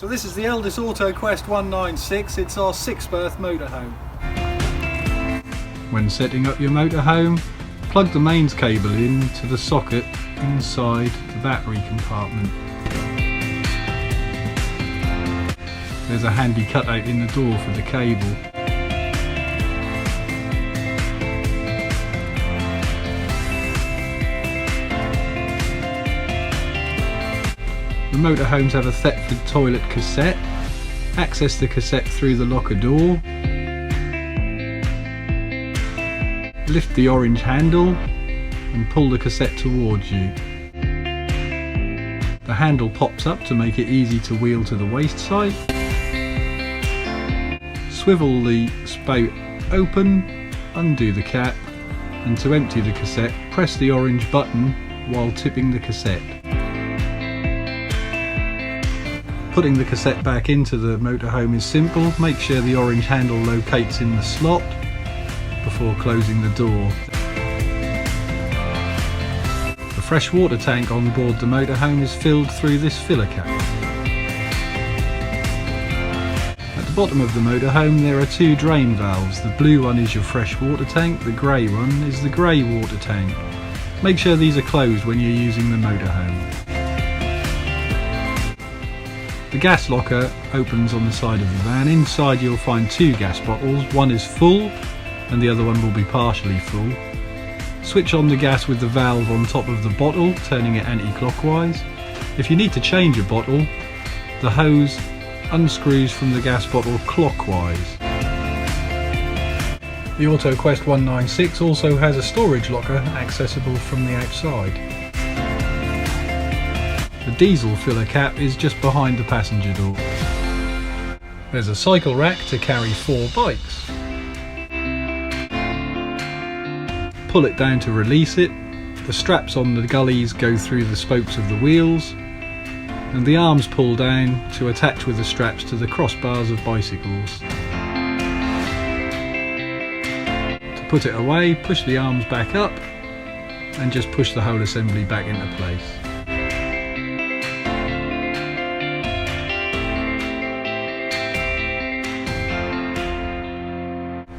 So this is the eldest Autoquest 196, it's our 6th berth motorhome. When setting up your motorhome, plug the mains cable in to the socket inside the battery compartment. There's a handy cutout in the door for the cable. The motorhomes have a Thetford toilet cassette. Access the cassette through the locker door. Lift the orange handle and pull the cassette towards you. The handle pops up to make it easy to wheel to the waste side. Swivel the spout open, undo the cap, and to empty the cassette, press the orange button while tipping the cassette. Putting the cassette back into the motorhome is simple. Make sure the orange handle locates in the slot before closing the door. The fresh water tank on board the motorhome is filled through this filler cap. At the bottom of the motorhome there are 2 drain valves. The blue one is your fresh water tank, the grey one is the grey water tank. Make sure these are closed when you're using the motorhome. The gas locker opens on the side of the van. Inside you'll find 2 gas bottles. One is full and the other one will be partially full. Switch on the gas with the valve on top of the bottle, turning it anti-clockwise. If you need to change a bottle, the hose unscrews from the gas bottle clockwise. The Autoquest 196 also has a storage locker accessible from the outside. The diesel filler cap is just behind the passenger door. There's a cycle rack to carry 4 bikes. Pull it down to release it. The straps on the gullies go through the spokes of the wheels, and the arms pull down to attach with the straps to the crossbars of bicycles. To put it away, push the arms back up and just push the whole assembly back into place.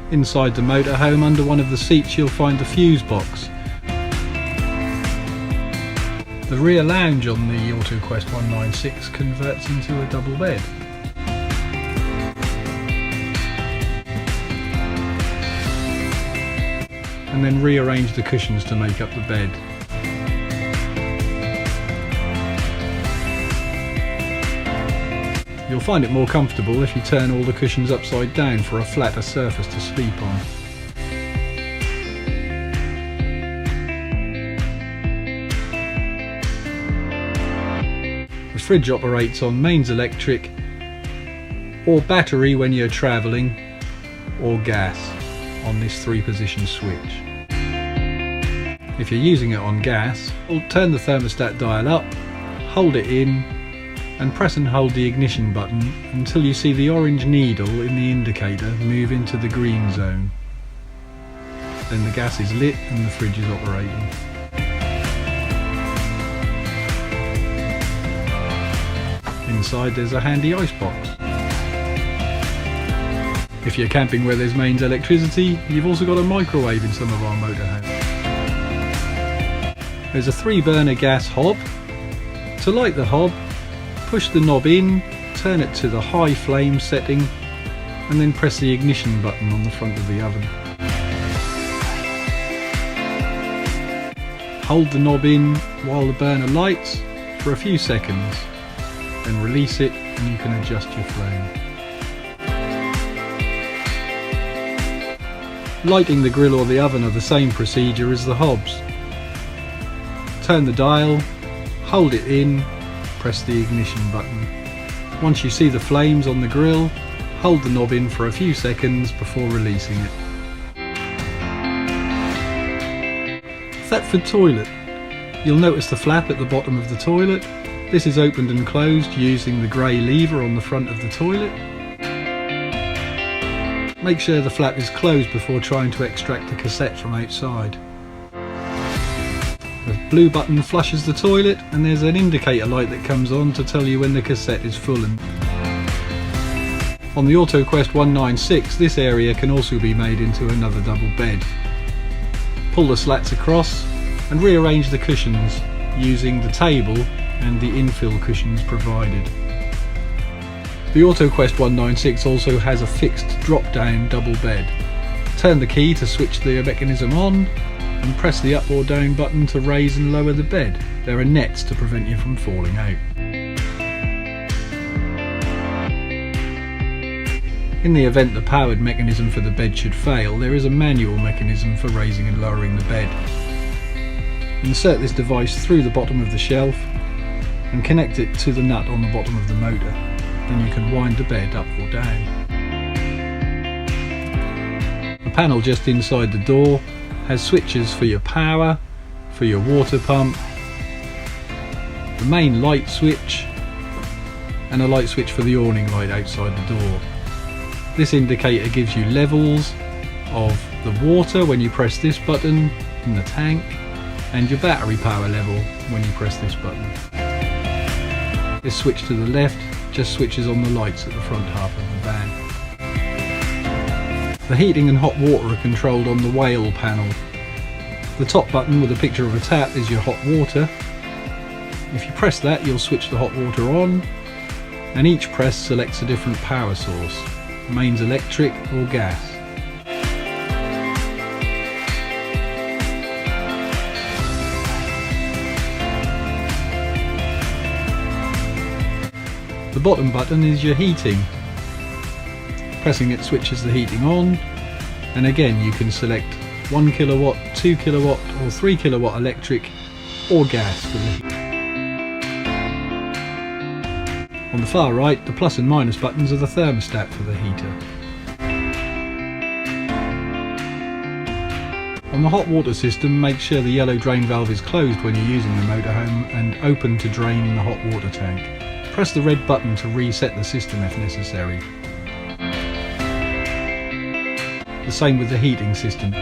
Inside the motorhome, under one of the seats, you'll find the fuse box. The rear lounge on the Autoquest 196 converts into a double bed. And then rearrange the cushions to make up the bed. You'll find it more comfortable if you turn all the cushions upside down for a flatter surface to sleep on. The fridge operates on mains electric or battery when you're travelling, or gas on this 3-position switch. If you're using it on gas, turn the thermostat dial up, hold it in, and press and hold the ignition button until you see the orange needle in the indicator move into the green zone. Then the gas is lit and the fridge is operating. Inside there's a handy ice box. If you're camping where there's mains electricity, you've also got a microwave in some of our motorhomes. There's a 3-burner gas hob. To light the hob, push the knob in, turn it to the high flame setting, and then press the ignition button on the front of the oven. Hold the knob in while the burner lights for a few seconds, then release it and you can adjust your flame. Lighting the grill or the oven are the same procedure as the hobs. Turn the dial, hold it in, press the ignition button. Once you see the flames on the grill, hold the knob in for a few seconds before releasing it. Thetford toilet. You'll notice the flap at the bottom of the toilet. This is opened and closed using the grey lever on the front of the toilet. Make sure the flap is closed before trying to extract the cassette from outside. The blue button flushes the toilet, and there's an indicator light that comes on to tell you when the cassette is full. On the Autoquest 196, this area can also be made into another double bed. Pull the slats across and rearrange the cushions using the table and the infill cushions provided. The Autoquest 196 also has a fixed drop-down double bed. Turn the key to switch the mechanism on and press the up or down button to raise and lower the bed. There are nets to prevent you from falling out. In the event the powered mechanism for the bed should fail, there is a manual mechanism for raising and lowering the bed. Insert this device through the bottom of the shelf and connect it to the nut on the bottom of the motor. Then you can wind the bed up or down. The panel just inside the door has switches for your power, for your water pump, the main light switch, and a light switch for the awning light outside the door. This indicator gives you levels of the water when you press this button in the tank, and your battery power level when you press this button. This switch to the left just switches on the lights at the front half of the van. The heating and hot water are controlled on the whale panel. The top button with a picture of a tap is your hot water. If you press that, you'll switch the hot water on, and each press selects a different power source. Mains electric or gas. The bottom button is your heating. Pressing it switches the heating on, and again you can select 1 kilowatt, 2 kilowatt or 3 kilowatt electric or gas for the heat. On the far right, the plus and minus buttons are the thermostat for the heater. On the hot water system, make sure the yellow drain valve is closed when you're using the motorhome and open to drain the hot water tank. Press the red button to reset the system if necessary. The same with the heating system.